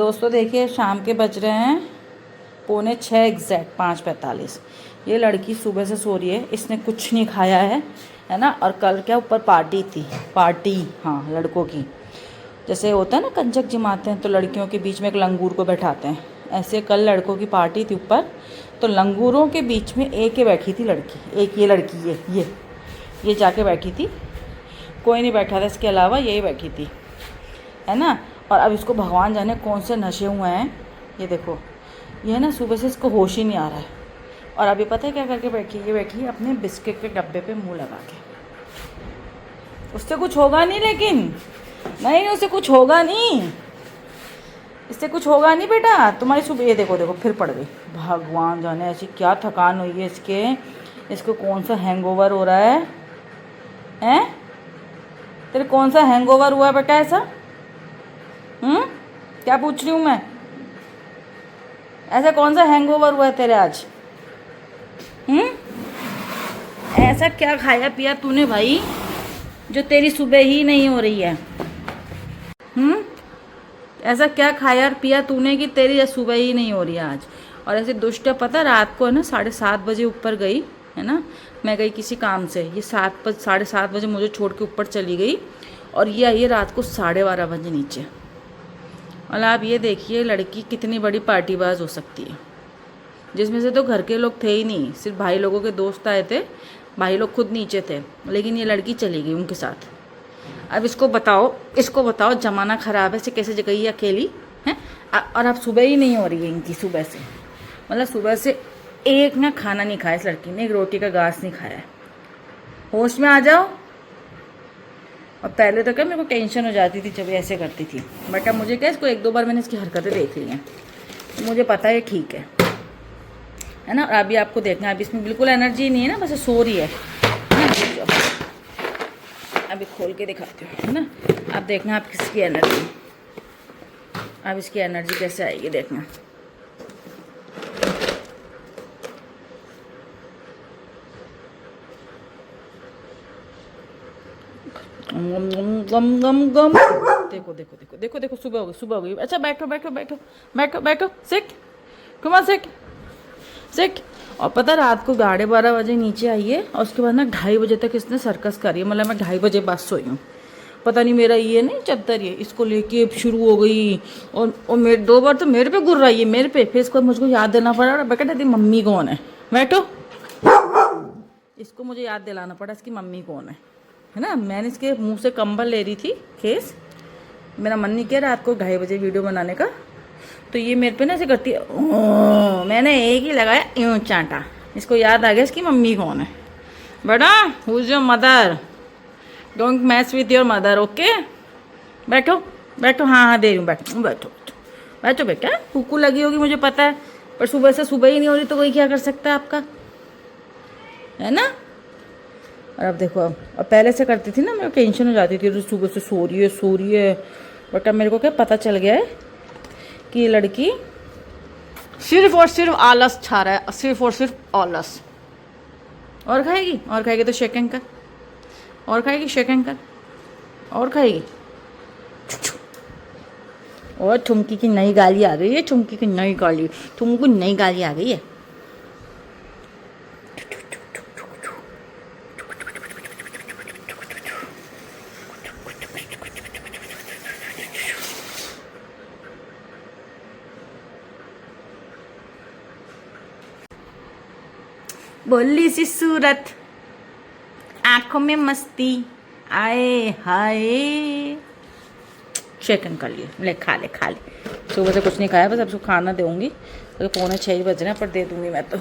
दोस्तों देखिए, शाम के बज रहे हैं 5:45 एग्जैक्ट 5:45। ये लड़की सुबह से सो रही है, इसने कुछ नहीं खाया है ना। और कल क्या ऊपर पार्टी थी, पार्टी हाँ लड़कों की। जैसे होता है ना, कंजक जमाते हैं तो लड़कियों के बीच में एक लंगूर को बैठाते हैं, ऐसे कल लड़कों की पार्टी थी ऊपर। तो लंगूरों के बीच में एक ही बैठी थी लड़की, एक ये लड़की ये जाके बैठी थी, कोई नहीं बैठा था इसके अलावा, यही बैठी थी है ना। और अब इसको भगवान जाने कौन से नशे हुए हैं। ये देखो, ये ना सुबह से इसको होश ही नहीं आ रहा है। और अभी पता है क्या करके बैठी है, ये बैठी है अपने बिस्किट के डब्बे पे मुंह लगा के। उससे कुछ होगा नहीं, लेकिन नहीं, उससे कुछ होगा नहीं, इससे कुछ होगा नहीं बेटा तुम्हारी। सुबह ये देखो देखो फिर पड़ गई। भगवान जाने ऐसी क्या थकान हुई है इसको कौन सा हैंगओवर हो रहा है हैं? तेरे कौन सा हैंगओवर हुआ है बेटा ऐसा? क्या पूछ रही हूँ मैं? ऐसा कौन सा हैंगओवर हुआ है तेरे आज? ऐसा क्या खाया पिया तूने भाई जो तेरी सुबह ही नहीं हो रही है? ऐसा क्या खाया और पिया तूने कि तेरी सुबह ही नहीं हो रही है आज? और ऐसे दुष्ट, पता रात को है ना 7:30 बजे ऊपर गई है ना, मैं गई किसी काम से, ये 7:30 बजे मुझे छोड़ के ऊपर चली गई और ये आई है रात को 12:30 बजे नीचे। और आप ये देखिए लड़की कितनी बड़ी पार्टीबाज हो सकती है, जिसमें से तो घर के लोग थे ही नहीं, सिर्फ भाई लोगों के दोस्त आए थे, भाई लोग खुद नीचे थे, लेकिन ये लड़की चली गई उनके साथ। अब इसको बताओ ज़माना ख़राब है, इसे कैसे गई अकेली हैं? और अब सुबह ही नहीं हो रही है इनकी, सुबह से मतलब सुबह से एक ना खाना नहीं खाया इस लड़की ने, एक रोटी का घास नहीं खाया है। होश में आ जाओ। और पहले तो क्या मेरे को टेंशन हो जाती थी जब ऐसे करती थी, बट अब मुझे क्या, इसको 1-2 बार मैंने इसकी हरकतें देख ली हैं तो मुझे पता है ठीक है ना। और अभी आपको देखना, अभी इसमें बिल्कुल एनर्जी नहीं है ना, बस सो रही है ना। अभी खोल के दिखाती हूँ है ना, आप देखना आप किसकी एनर्जी, अब इसकी एनर्जी कैसे आएगी देखना। गम गम गम। देखो देखो देखो देखो देखो, सुबह हो गई। अच्छा बैठो बैठो बैठो बैठो बैठो, सिट कुमार, सिट। और पता रात को 12:30 बजे नीचे आई है और उसके बाद ना 2:30 बजे तक इसने सर्कस करी है। मतलब मैं 2:30 बजे बाद सोई हूँ, पता नहीं मेरा ये नहीं चद्दर, ये इसको लेके शुरू हो गई। और मेरे 2 बार तो मेरे पे गुर्र रही है, मेरे पे। फिर इसको मुझको याद देना पड़ा, बेटा तेरी मम्मी कौन है, बैठो। इसको मुझे याद दिलाना पड़ा इसकी मम्मी कौन है ना। मैंने इसके मुंह से कंबल ले रही थी केस, मेरा मन नहीं किया रात को 2:30 बजे वीडियो बनाने का, तो ये मेरे पे ना ऐसे करती है। मैंने एक ही लगाया यूँ चांटा, इसको याद आ गया इसकी मम्मी कौन है। बेटा who is your mother, don't match with your mother, okay. बैठो बैठो, हाँ दे रही हूँ, बैठो बैठो बैठो बेटा। कुकू लगी होगी मुझे पता है, पर सुबह से सुबह ही नहीं हो रही तो कोई क्या कर सकता है आपका, है ना। और अब देखो, अब पहले से करती थी ना मेरे को टेंशन हो जाती थी, तो सुबह से सो रही है। बट अब मेरे को क्या पता चल गया है कि ये लड़की सिर्फ और सिर्फ आलस छा रहा है, सिर्फ और सिर्फ आलस। और खाएगी तो शेकिंग कर, और खाएगी शेकिंग कर, और खाएगी। और ठुमकी की नई गाली आ गई है, ठुमकी की नई गाली, तुमको नई गाली आ गई है। बोली सी सूरत, आंखों में मस्ती, आए हाय। शेकन कर लिए, ले खा ले। सुबह से कुछ नहीं खाया, बस अब उसको खाना दूंगी, तो 5:45 बज रहे हैं, पर दे दूंगी मैं तो।